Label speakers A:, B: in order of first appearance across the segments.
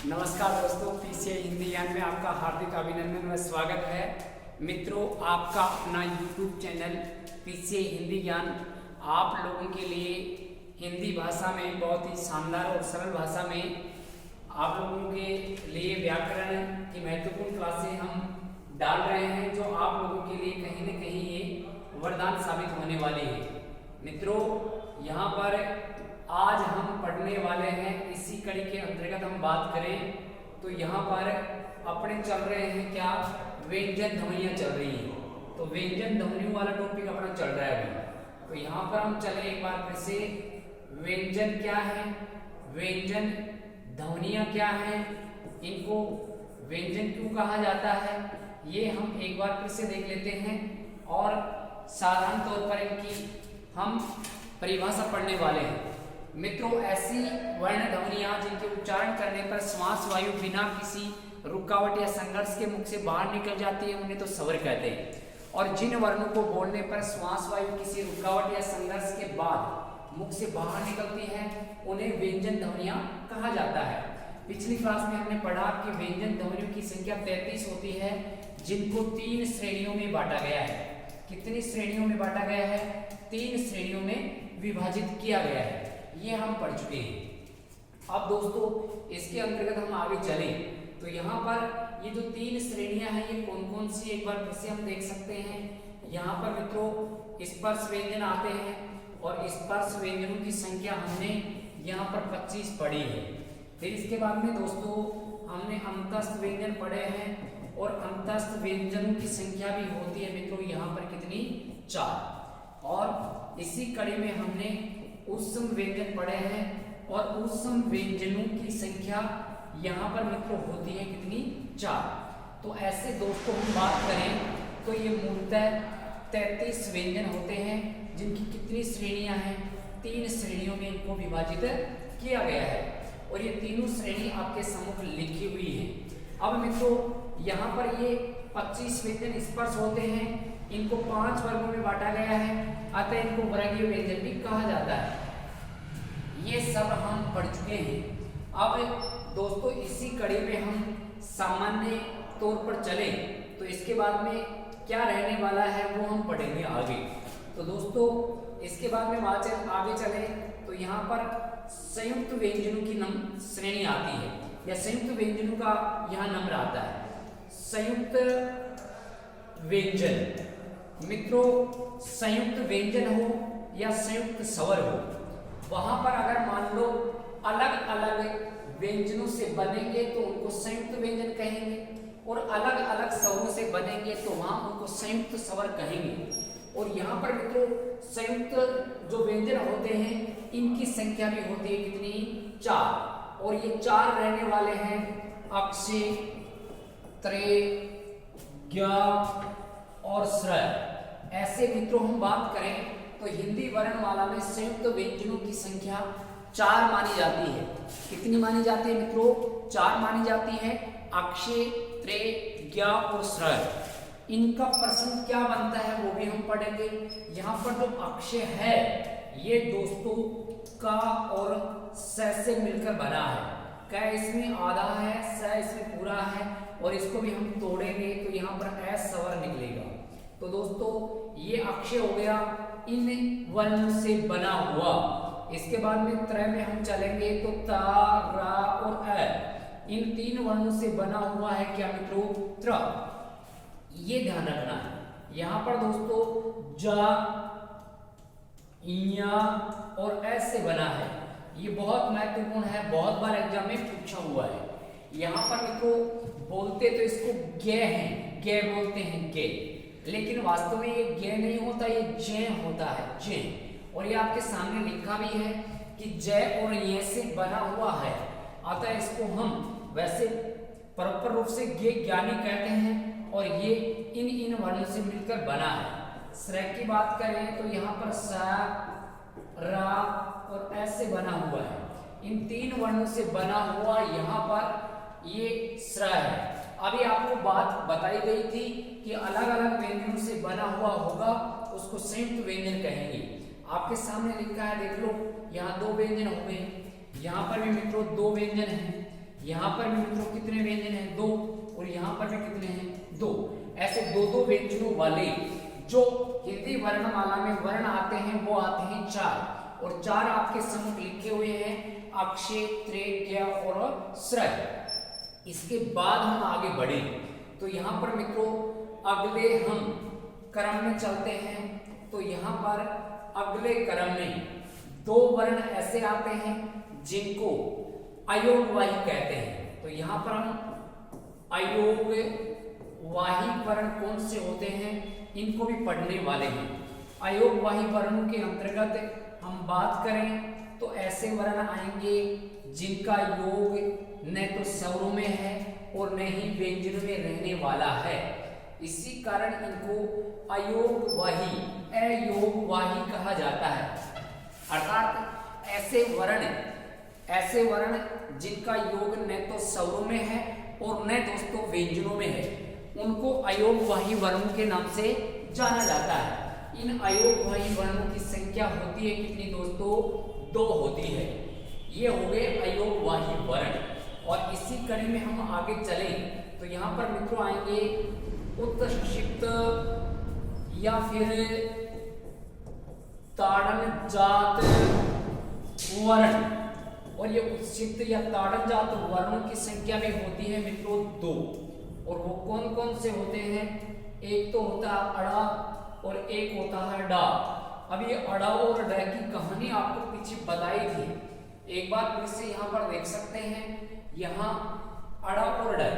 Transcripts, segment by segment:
A: नमस्कार दोस्तों, पीसीए हिंदी ज्ञान में आपका हार्दिक अभिनंदन व स्वागत है। मित्रों, आपका अपना यूट्यूब चैनल पीसीए हिंदी ज्ञान आप लोगों के लिए हिंदी भाषा में बहुत ही शानदार और सरल भाषा में आप लोगों के लिए व्याकरण की महत्वपूर्ण क्लासें हम डाल रहे हैं, जो आप लोगों के लिए कहीं न कहीं ये वरदान साबित होने वाली है। मित्रों, यहाँ पर आज हम पढ़ने वाले हैं, इसी कड़ी के अंतर्गत हम बात करें तो यहाँ पर अपने चल रहे हैं क्या, व्यंजन ध्वनियाँ चल रही हैं। तो व्यंजन ध्वनियों वाला टॉपिक अपना चल रहा है अभी। तो यहाँ पर हम चले एक बार फिर से, व्यंजन क्या है, व्यंजन ध्वनियाँ क्या हैं, इनको व्यंजन क्यों कहा जाता है, ये हम एक बार फिर से देख लेते हैं। और साधारण तौर पर इनकी हम परिभाषा पढ़ने वाले हैं। मित्रों, ऐसी वर्ण ध्वनियां जिनके उच्चारण करने पर श्वास वायु बिना किसी रुकावट या संघर्ष के मुख से बाहर निकल जाती है, उन्हें तो स्वर कहते हैं। और जिन वर्णों को बोलने पर श्वास वायु किसी रुकावट या संघर्ष के बाद मुख से बाहर निकलती है, उन्हें व्यंजन ध्वनियां कहा जाता है। पिछली क्लास में हमने पढ़ा कि व्यंजन ध्वनियों की संख्या 33 होती है, जिनको 3 श्रेणियों में बांटा गया है। कितनी श्रेणियों में बांटा गया है? 3 श्रेणियों में विभाजित किया गया है। ये हम पढ़ चुके हैं। अब दोस्तों, इसके अंतर्गत हम आगे चलें तो यहाँ पर ये जो 3 श्रेणियां हैं, ये कौन कौन सी एक बार फिर से हम देख सकते हैं। यहाँ पर मित्रों स्पर्श व्यंजन आते हैं, और स्पर्श व्यंजनों की संख्या हमने यहाँ पर 25 पढ़ी है। फिर इसके बाद में दोस्तों हमने अंतस्थ व्यंजन पढ़े हैं, और अंतस्थ व्यंजनों की संख्या भी होती है मित्रों यहाँ पर कितनी, 4। और इसी कड़ी में हमने ऊष्म व्यंजन पढ़े हैं, और ऊष्म व्यंजनों की संख्या यहाँ पर मित्रों होती है कितनी, 4। तो ऐसे दोस्तों हम बात करें तो ये मूलतः 33 व्यंजन होते हैं, जिनकी कितनी श्रेणियां हैं, 3 श्रेणियों में इनको विभाजित किया गया है। और ये तीनों श्रेणी आपके सम्मुख लिखी हुई है। अब मित्रों, यहाँ पर ये 25 व्यंजन स्पर्श होते हैं, इनको 5 वर्गों में बांटा गया है, अतः इनको वर्गीय व्यंजन भी कहा जाता है। ये सब हम पढ़ चुके हैं। अब दोस्तों इसी कड़ी में हम सामान्य तौर पर चले तो इसके बाद में क्या रहने वाला है वो हम पढ़ेंगे आगे। तो दोस्तों इसके बाद में आगे चले तो यहाँ पर संयुक्त व्यंजनों की श्रेणी आती है, या संयुक्त व्यंजनों का यहाँ नंबर आता है। संयुक्त व्यंजन मित्रों, संयुक्त व्यंजन हो या संयुक्त स्वर हो, वहां पर अगर मान लो अलग अलग व्यंजनों से बनेंगे तो उनको संयुक्त व्यंजन कहेंगे, और अलग अलग स्वरों से बनेंगे तो वहां उनको संयुक्त स्वर कहेंगे। और यहाँ पर मित्रों संयुक्त जो व्यंजन होते हैं, इनकी संख्या भी होती है कितनी, 4। और ये 4 रहने वाले हैं, अक्षय, त्रे, ज्ञा और श्रय। ऐसे मित्रों हम बात करें तो हिंदी वर्णमाला में संयुक्त व्यंजनों की संख्या 4 मानी जाती है। कितनी मानी जाती है मित्रों? 4 मानी जाती है। अक्षय, त्रे, ज्ञा और श्रय, इनका प्रश्न क्या बनता है वो भी हम पढ़ेंगे। यहाँ पर जो अक्षय है ये दोस्तों का और स से मिलकर बना है। क इसमें आधा है, स इसमें पूरा है, और इसको भी हम तोड़ेंगे तो यहाँ पर ऐ स्वर निकलेगा। तो दोस्तों ये अक्षय हो गया इन वर्ण से बना हुआ। इसके बाद में त्रय में हम चलेंगे तो ता, रा और अ, इन 3 वर्णों से बना हुआ है क्या मित्रों, त्र। ये ध्यान रखना है। यहाँ पर दोस्तों जा, इया और ऐ से बना है। ये बहुत महत्वपूर्ण है, बहुत बार एग्जाम में पूछा हुआ है। यहाँ पर मित्रों बोलते तो इसको गे हैं, गे बोलते हैं गे, लेकिन वास्तव में ये गे नहीं होता, ये जय होता है, जय। और ये आपके सामने लिखा भी है कि जय और ये से बना हुआ है, अतः इसको हम वैसे प्रॉपर रूप से गे ज्ञानी कहते हैं, और ये इन वर्णों से मिलकर बना है। श्रय की बात करें तो यहाँ पर स, रा और ऐसे बना हुआ है। इन 3 वर्णों से बना हुआ यहाँ पर ये श्रय है। अभी आपको बात बताई गई थी कि अलग अलग व्यंजनों से बना हुआ होगा, उसको संयुक्त व्यंजन कहेंगे। आपके सामने लिखा है, देख लो, यहाँ 2 व्यंजन हो गए, यहाँ पर भी मित्रों 2 व्यंजन हैं। यहाँ पर भी मित्रों कितने व्यंजन हैं? 2, और यहाँ पर भी कितने हैं? 2। ऐसे 2-2 व्यंजनों वाले जो हिंदी वर्णमाला में वर्ण आते हैं वो आते हैं 4, और 4 आपके सम्मुख लिखे हुए हैं, अक्षय, त्रेक्य और श्रय। इसके बाद हम आगे बढ़े तो यहाँ पर मित्रों अगले हम क्रम में चलते हैं। तो यहाँ पर अगले क्रम में 2 वर्ण ऐसे आते हैं जिनको अयोगवाही कहते हैं। तो यहाँ पर हम अयोगवाही वर्ण कौन से होते हैं इनको भी पढ़ने वाले हैं। अयोगवाही वर्णों के अंतर्गत हम बात करें तो ऐसे वर्ण आएंगे जिनका योग न तो स्वरों में है और न ही व्यंजन में रहने वाला है। इसी कारण इनको अयोगवाही, अयोगवाही कहा जाता है। अर्थात ऐसे वर्ण जिनका योग न तो स्वरों में है और न दोस्तों व्यंजनों में है, उनको अयोगवाही वर्णों के नाम से जाना जाता है। इन अयोगवाही वर्णों की संख्या होती है कितनी दोस्तों? 2 होती है। ये हो गए अयोगवाही वर्ण। और इसी कड़ी में हम आगे चले तो यहाँ पर मित्रों आएंगे उत्क्षिप्त या फिर ताड़न जात वर्ण। और ये उत्क्षिप्त या ताड़न जात वर्णों की संख्या भी होती है मित्रों 2। और वो कौन कौन से होते हैं? एक तो होता है अड़ा और एक होता है डा। अब ये अड़ा और डा की कहानी आपको पीछे बताई थी, एक बार फिर से यहाँ पर देख सकते हैं। यहाँ अड़ा और डा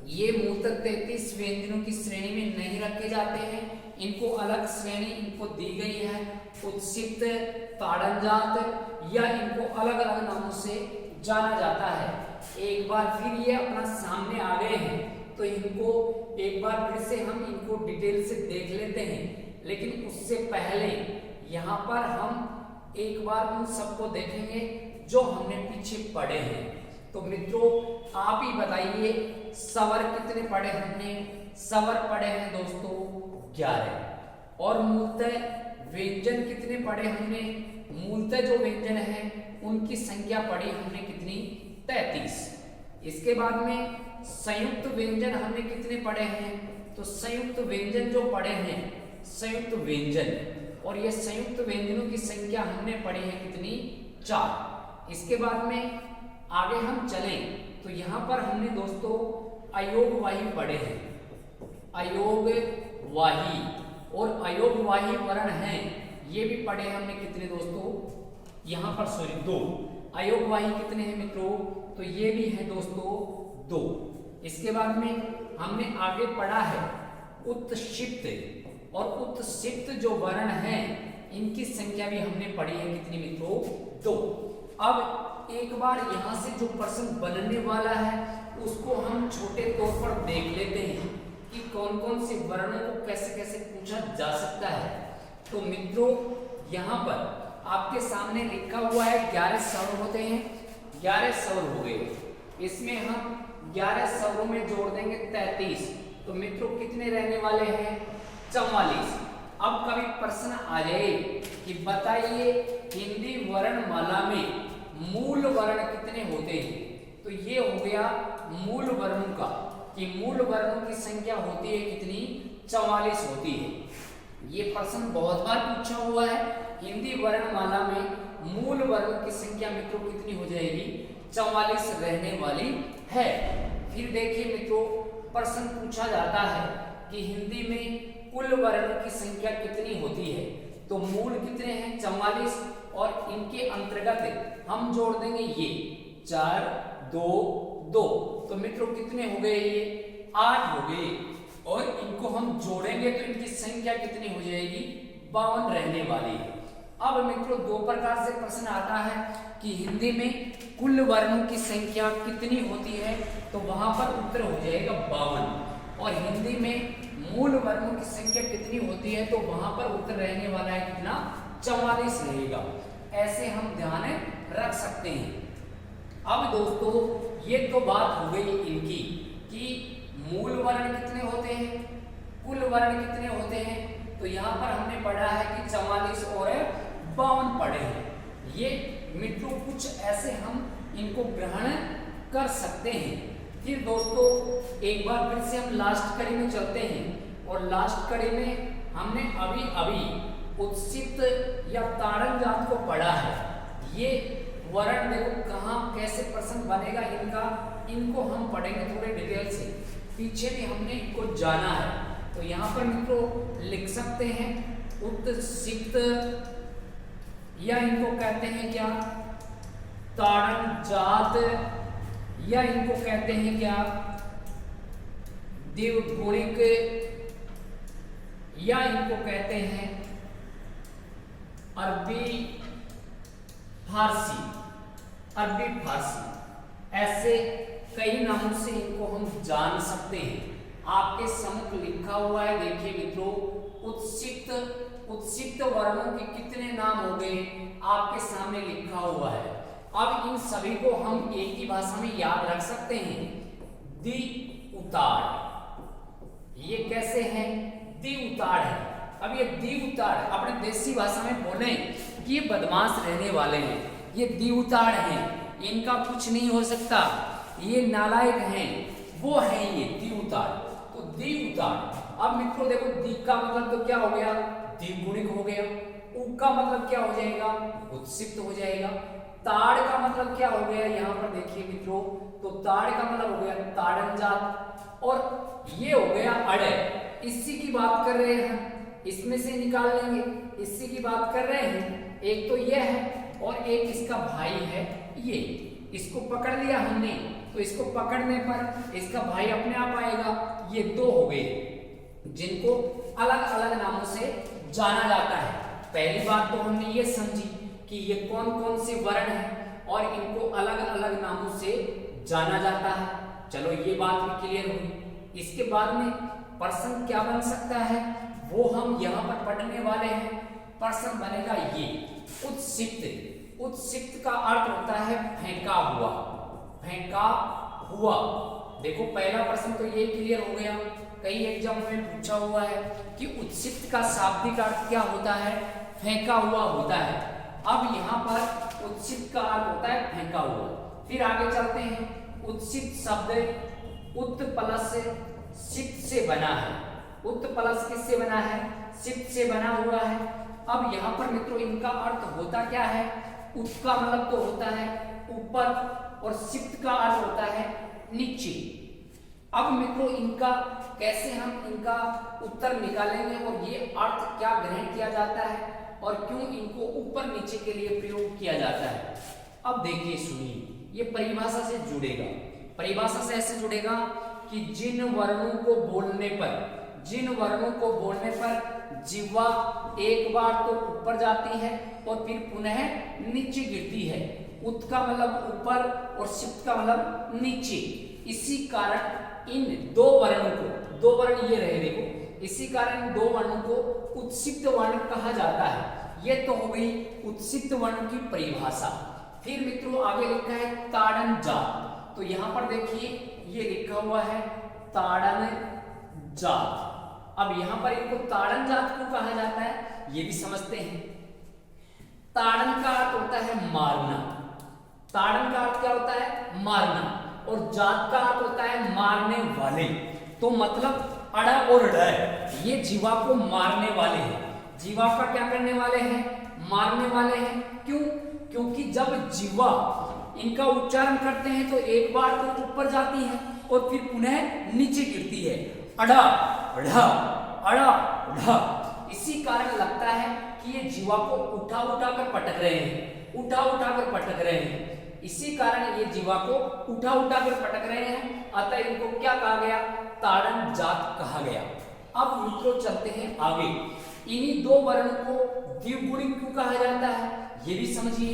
A: ये मूलतः 33 व्यंजनों की श्रेणी में नहीं रखे जाते हैं, इनको अलग श्रेणी इनको दी गई है, उत्क्षिप्त, ताड़नजात, या इनको अलग अलग नामों से जाना जाता है। एक बार फिर ये अपना सामने आ गए हैं तो इनको एक बार फिर से हम इनको डिटेल से देख लेते हैं। लेकिन उससे पहले यहाँ पर हम एक बार उन सबको देखेंगे जो हमने पीछे पढ़े हैं। तो मित्रों आप ही बताइए स्वर कितने पढ़े हमने? स्वर पढ़े हैं दोस्तों 11। और मूलतः व्यंजन कितने पढ़े हमने? मूलतः जो व्यंजन है उनकी संख्या पढ़ी हमने कितनी? 33। इसके बाद में संयुक्त व्यंजन हमने कितने पढ़े हैं? तो संयुक्त व्यंजन जो पढ़े हैं संयुक्त व्यंजन, और ये संयुक्त व्यंजनों की संख्या हमने पढ़ी है कितनी? 4। इसके बाद में आगे हम चलें तो यहाँ पर हमने दोस्तों अयोगवाही पढ़े हैं। अयोगवाही और अयोगवाही वर्ण हैं, ये भी पढ़े हमने कितने दोस्तों? यहाँ पर सॉरी 2। अयोगवाही कितने हैं मित्रों? तो ये भी है दोस्तों 2। इसके बाद में हमने आगे पढ़ा है उत्क्षिप्त, और उत्क्षिप्त जो वर्ण हैं इनकी संख्या भी हमने पढ़ी है कितनी मित्रों? 2। अब एक बार यहाँ से जो प्रश्न बनने वाला है उसको हम छोटे तौर पर देख लेते हैं कि कौन कौन से वर्णों को कैसे कैसे पूछा जा सकता है। तो मित्रों यहाँ पर आपके सामने लिखा हुआ है 11 स्वर होते हैं, 11 स्वर हो गए। इसमें हम 11 स्वरों में जोड़ देंगे 33, तो मित्रों कितने रहने वाले हैं? 44। अब कभी प्रश्न आ जाए कि बताइए हिंदी वर्णमाला में मूल वर्ण कितने होते हैं? तो ये हो गया मूल वर्णों का, कि मूल वर्णों की संख्या होती है कितनी? 44 होती है। ये प्रश्न बहुत बार पूछा हुआ है। हिंदी वर्णमाला में मूल वर्णों की संख्या मित्रों कितनी हो जाएगी? 44 रहने वाली है। फिर देखिए मित्रों प्रश्न पूछा जाता है कि हिंदी में कुल वर्णों की संख्या कितनी होती है? तो मूल कितने हैं? 44, और इनके अंतर्गत हम जोड़ देंगे ये 4, 2, 2। तो मित्रों कितने हो गए? ये 8 हो गए। और इनको हम जोड़ेंगे तो इनकी संख्या कितनी हो जाएगी? 52 रहने वाली है। अब मित्रों 2 प्रकार से प्रश्न आता है कि हिंदी में कुल वर्णों की संख्या कितनी होती है? तो वहां पर उत्तर हो जाएगा 52। और हिंदी में मूल वर्णों की संख्या कितनी होती है? तो वहां पर उत्तर रहने वाला है कितना? 44 रहेगा। ऐसे हम ध्यान रख सकते हैं। अब दोस्तों ये तो बात हो गई इनकी कि मूल वर्ण कितने होते हैं, कुल वर्ण कितने होते हैं। तो यहाँ पर हमने पढ़ा है कि 44 और 52 पढ़े हैं। ये मित्रों कुछ ऐसे हम इनको ग्रहण कर सकते हैं। फिर दोस्तों एक बार फिर से हम लास्ट कड़ी में चलते हैं और लास्ट कड़ी में हमने अभी अभी उत्सित या ताड़न जात को पढ़ा है। ये वर्ण देखो कहाँ कैसे प्रश्न बनेगा इनका, इनको हम पढ़ेंगे थोड़े डिटेल से। पीछे भी हमने इनको जाना है। तो यहाँ पर मित्रों लिख सकते हैं उत्सित, या इनको कहते हैं क्या ताड़न जात, या इनको कहते हैं क्या द्विगुणिक, या इनको कहते हैं अरबी फारसी। अरबी फारसी ऐसे कई नामों से इनको हम जान सकते हैं। आपके सम्मुख लिखा हुआ है, देखिए मित्रों, उत्सित वर्णों के कितने नाम हो गए आपके सामने लिखा हुआ है। अब इन सभी को हम एक ही भाषा में याद रख सकते हैं। द्वि उतार, ये कैसे है? द्वि उतार है। अब ये द्वि उतार अपने देसी भाषा में बोले कि ये बदमाश रहने वाले हैं, ये द्वि उतार हैं, इनका कुछ नहीं हो सकता, ये नालायक हैं, वो है ये द्वि उतार। तो द्वि उतार। अब मित्रों देखो द्वि का मतलब तो क्या हो गया? द्विगुणिक हो गया। उ का मतलब क्या हो जाएगा? उत्सित हो जाएगा। ताड़ का मतलब क्या हो गया? यहाँ पर देखिए मित्रों, तो ताड़ का मतलब हो गया ताड़न जात, और ये हो गया अड़य। इसी की बात कर रहे हैं, इसमें से निकाल लेंगे, इसी की बात कर रहे हैं। एक तो ये है और एक इसका भाई है ये, इसको पकड़ लिया हमने, तो इसको पकड़ने पर इसका भाई अपने आप आएगा। ये दो हो गए जिनको अलग अलग नामों से जाना जाता है। पहली बात तो हमने ये समझी कि ये कौन कौन से वर्ण हैं और इनको अलग अलग नामों से जाना जाता है। चलो ये बात भी क्लियर हुई। इसके बाद में प्रश्न क्या बन सकता है वो हम यहाँ पर पढ़ने वाले हैं। प्रश्न बनेगा ये उत्सित। उत्सित का अर्थ होता है फेंका हुआ, फेंका हुआ। देखो पहला प्रश्न तो ये क्लियर हो गया, कई एग्जाम में पूछा हुआ है कि उत्सित का शाब्दिक अर्थ क्या होता है? फेंका हुआ होता है। अब यहाँ पर उत्सित का अर्थ होता है फेंका हुआ। फिर आगे चलते हैं। उत्सित शब्द उत प्लस सित से बना है। उत प्लस किससे बना है? सित से बना हुआ है। अब यहाँ पर मित्रों इनका अर्थ होता क्या है? उत का मतलब तो होता है ऊपर और सित का अर्थ होता है नीचे। अब मित्रों इनका कैसे हम इनका उत्तर निकालेंगे और ये अर्थ क्या ग्रहण किया जाता है और क्यों इनको ऊपर नीचे के लिए प्रयोग किया जाता है। अब देखिए सुनिए, ये परिभाषा से जुड़ेगा। परिभाषा से ऐसे जुड़ेगा कि जिन वर्णों को बोलने पर जिह्वा एक बार तो ऊपर जाती है और फिर पुनः नीचे गिरती है। उत का मतलब ऊपर और सित का मतलब नीचे। इसी कारण इन दो वर्णों को, दो वर्ण ये रहे देखो, इसी कारण दो वर्णों को उत्सित वर्ण कहा जाता है। ये तो हो गई उत्सित वर्ण की परिभाषा। फिर मित्रों आगे लिखा है ताड़न जात। तो यहाँ पर देखिए ये लिखा हुआ है ताड़न जात। अब यहाँ पर इनको ताड़न जात क्यों कहा जाता है ये भी समझते हैं। ताड़न का अर्थ होता है मारना। ताड़न का अर्थ क्या होता है? मारना। और जात का अर्थ होता है मारने वाले। तो मतलब अड़ा और ड़ ये जीवा को मारने वाले हैं। जीवा का क्या करने वाले हैं? मारने वाले हैं। क्यों? क्योंकि जब जीवा इनका उच्चारण करते हैं तो एक बार तो ऊपर जाती है और फिर पुनः नीचे गिरती है। अड़ा ढ़, अड़ा ढ़। इसी कारण लगता है कि ये जीवा को उठा उठा कर पटक रहे हैं, उठा उठा कर पटक रहे हैं। इसी कारण ये जीवा को उठा उठा कर पटक रहे हैं। अतः इनको क्या कहा गया? ताड़न जात कहा गया। अब मित्रों चलते हैं आगे। इन्हीं दो वर्णों को द्विगुणिक क्यों कहा जाता है ये भी समझिए।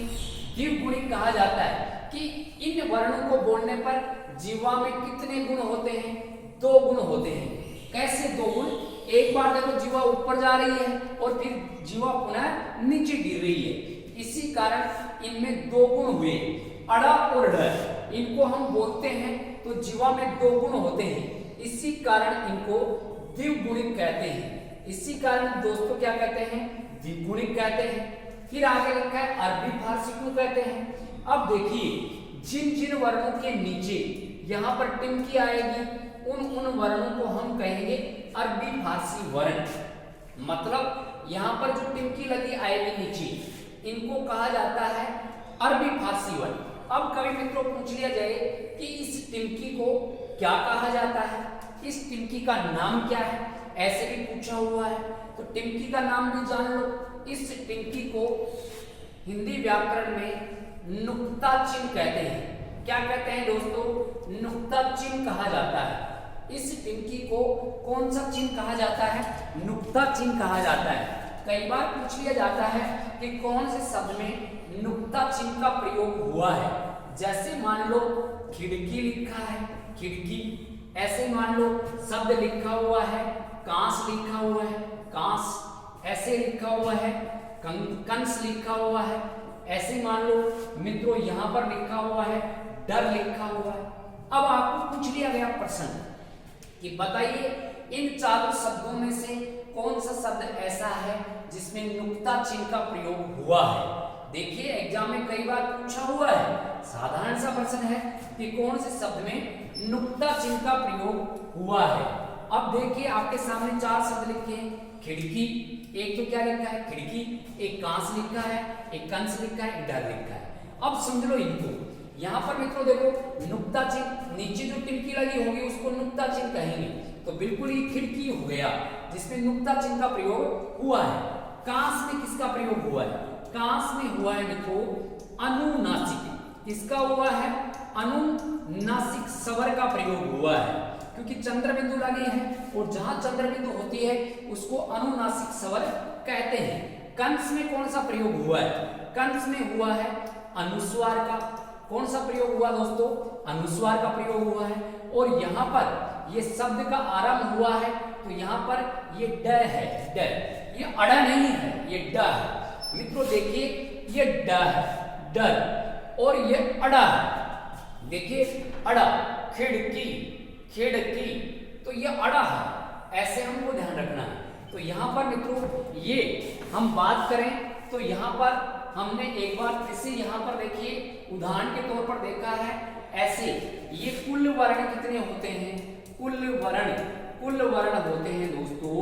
A: द्विगुणिक कहा जाता है कि इन वर्णों को बोलने पर जीवा में कितने गुण होते हैं? दो गुण होते हैं। कैसे दो गुण? एक बार देखो जीवा ऊपर जा रही है और फिर जीवा पुनः नीचे गिर रही है। इसी कारण इनमें दो गुण हुए, अड़ा और ड़। इनको हम बोलते हैं तो जीवा में दो गुण होते हैं। इसी कारण इनको द्विगुणिक कहते हैं। इसी कारण दोस्तों क्या कहते हैं? द्विगुणिक कहते हैं। फिर आगे लिखा है अरबी फारसी क्यों कहते हैं। अब देखिए जिन जिन वर्णों के नीचे यहाँ पर टिमकी आएगी उन वर्णों को हम कहेंगे अरबी फारसी वर्ण। मतलब यहाँ पर जो टिमकी लगी आएगी नीचे, इनको कहा जाता है अरबी फारसी वर्ण। अब कभी मित्रों पूछ लिया जाए कि इस टिमकी को क्या कहा जाता है, इस टिमकी का नाम क्या है, ऐसे भी पूछा हुआ है, तो टिमकी का नाम भी जान लो। इस टिमकी को हिंदी व्याकरण में नुक्ता चिन्ह कहते हैं। क्या कहते हैं दोस्तों? नुक्ता चिन्ह कहा जाता है। इस टिमकी को कौन सा चिन्ह कहा जाता है? नुक्ता चिन्ह कहा जाता है। कई बार पूछ लिया जाता है कि कौन से शब्द में नुक्ता चिन्ह का प्रयोग हुआ है। जैसे मान लो खिड़की लिखा है, खिड़की, ऐसे मान लो शब्द लिखा हुआ है, कांस लिखा हुआ है, कांस, ऐसे लिखा हुआ है, कंस लिखा हुआ है, ऐसे मान लो मित्रों यहाँ पर लिखा हुआ है, डर लिखा हुआ है। अब आपको पूछ लिया गया प्रश्न कि बताइए इन चारों शब्दों में से कौन सा शब्द ऐसा है जिसमें नुक्ता चिन्ह का प्रयोग हुआ है। देखिए एग्जाम में कई बार पूछा हुआ है, साधारण सा प्रश्न है कि कौन से शब्द में नुक्ता चिन्ह का प्रयोग हुआ है। अब देखिए आपके सामने चार शब्द लिखे हैं, खिड़की, एक तो क्या लिखा है खिड़की, एक कांस लिखा है, एक कंस लिखा है, एक डर लिखा है। अब समझ लो इनको, यहाँ पर मित्रों देखो नुक्ता चिन्ह, नीचे जो टिमकी लगी होगी उसको नुक्ता चिन्ह कहेंगे, तो बिल्कुल ये खिड़की हो गया जिसमें नुक्ता चिन्ह का प्रयोग हुआ है। कांस में किसका प्रयोग हुआ है? कांस में हुआ है मित्रों अनुनासिक। किसका हुआ है? अनुनासिक स्वर का प्रयोग हुआ है, क्योंकि चंद्र बिंदु लगी है और जहां चंद्र बिंदु होती है उसको अनुनासिक स्वर कहते हैं। कंस में कौन सा प्रयोग हुआ है? कंस में हुआ है अनुस्वार का। कौन सा प्रयोग हुआ दोस्तों? अनुस्वार का प्रयोग हुआ है। और यहाँ पर ये शब्द का आरंभ हुआ है तो यहाँ पर ये ड है, ड, ये अड़ा नहीं है, ये ड है। मित्रों देखिए ये ड है, डर, और ये अड़ा है। देखिए अड़ा, खिड़की, खिड़की, तो ये अड़ा है, ऐसे हमको ध्यान रखना है। तो यहाँ पर मित्रों ये हम बात करें तो यहाँ पर हमने एक बार फिर से यहाँ पर देखिए उदाहरण के तौर पर देखा है, ऐसे ये कुल वर्ण कितने होते हैं? कुल वर्ण होते हैं दोस्तों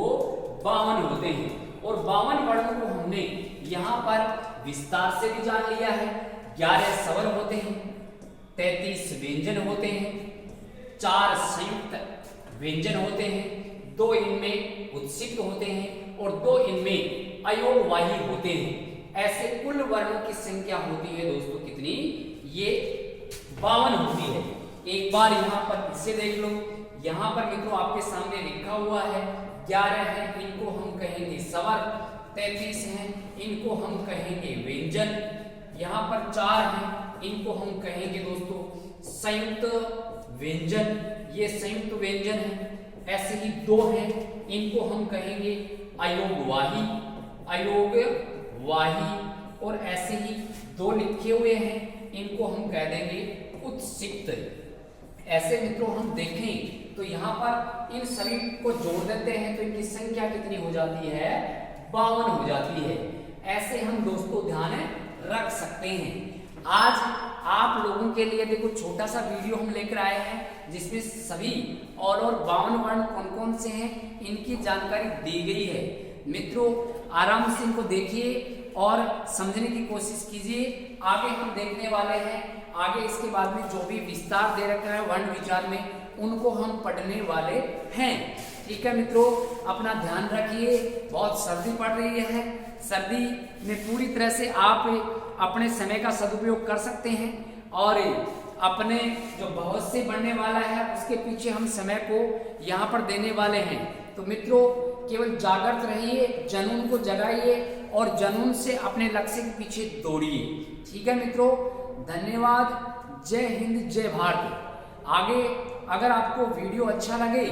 A: 52 होते हैं। और 52 वर्णों को हमने यहाँ पर विस्तार से भी जान लिया है। 11 स्वर होते हैं, 33 व्यंजन होते हैं, 4 संयुक्त व्यंजन होते हैं, 2 इनमें उत्सिक्त होते हैं और 2 इनमें अयोगवाही होते हैं। ऐसे कुल वर्णों की संख्या होती है दोस्तों कितनी? ये 52 होती है। एक बार यहाँ पर इसे देख लो, यहाँ पर मित्रों आपके सामने लिखा हुआ है 11 है, इनको हम कहेंगे स्वर, 33 हैं, इनको हम कहेंगे व्यंजन, यहाँ पर 4 हैं, इनको हम कहेंगे दोस्तों संयुक्त व्यंजन, ये संयुक्त व्यंजन है। ऐसे ही 2 हैं, इनको हम कहेंगे अयोगवाही, और ऐसे ही 2 लिखे हुए हैं, इनको हम कह देंगे उत्सिक्त। ऐसे मित्रों हम देखें तो यहाँ पर इन सभी को जोड़ देते हैं तो इनकी संख्या कितनी हो जाती है? 52 हो जाती है। ऐसे हम दोस्तों ध्यान रख सकते हैं। आज आप लोगों के लिए देखो छोटा सा वीडियो हम लेकर आए हैं जिसमें सभी और 52 वर्ण कौन कौन से हैं इनकी जानकारी दी गई है। मित्रों आराम से इनको देखिए और समझने की कोशिश कीजिए। आगे हम देखने वाले हैं, आगे इसके बाद में जो भी विस्तार दे रखा है वर्ण विचार में उनको हम पढ़ने वाले हैं। ठीक है मित्रों, अपना ध्यान रखिए। बहुत सर्दी पड़ रही है, सर्दी में पूरी तरह से आप अपने समय का सदुपयोग कर सकते हैं और अपने जो बहुत से बढ़ने वाला है उसके पीछे हम समय को यहाँ पर देने वाले हैं। तो मित्रों केवल जागृत रहिए, जुनून को जगाइए और जुनून से अपने लक्ष्य के पीछे दौड़िए। ठीक है मित्रों, धन्यवाद। जय हिंद, जय भारत। आगे अगर आपको वीडियो अच्छा लगे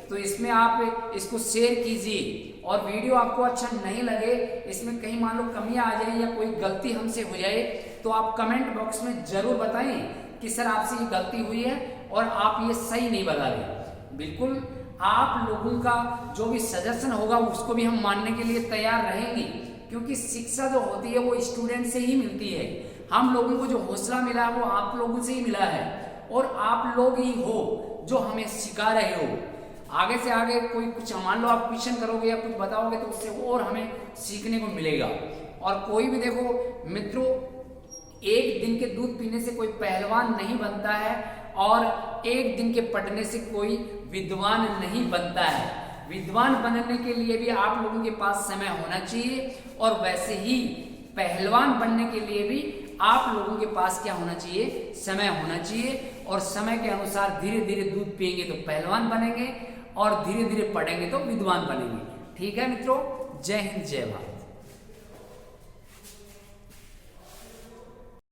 A: तो इसमें आप इसको शेयर कीजिए और वीडियो आपको अच्छा नहीं लगे, इसमें कहीं मान लो कमियां आ जाए या कोई गलती हमसे हो जाए तो आप कमेंट बॉक्स में जरूर बताएं कि सर आपसे ये गलती हुई है और आप ये सही नहीं बता रहे। बिल्कुल आप लोगों का जो भी सजेशन होगा उसको भी हम मानने के लिए तैयार रहेंगे, क्योंकि शिक्षा जो होती है वो स्टूडेंट से ही मिलती है। हम लोगों को जो हौसला मिला है वो आप लोगों से ही मिला है, और आप लोग ही हो जो हमें सिखा रहे हो। आगे से आगे कोई कुछ मान लो आप क्वेश्चन करोगे या कुछ बताओगे तो उससे और हमें सीखने को मिलेगा। और कोई भी देखो मित्रों, एक दिन के दूध पीने से कोई पहलवान नहीं बनता है, और एक दिन के पढ़ने से कोई विद्वान नहीं बनता है। विद्वान बनने के लिए भी आप लोगों के पास समय होना चाहिए, और वैसे ही पहलवान बनने के लिए भी आप लोगों के पास क्या होना चाहिए, समय होना चाहिए। और समय के अनुसार धीरे धीरे दूध पिएंगे तो पहलवान बनेंगे, और धीरे धीरे पढ़ेंगे तो विद्वान बनेंगे। ठीक है मित्रों, जय हिंद जय भारत।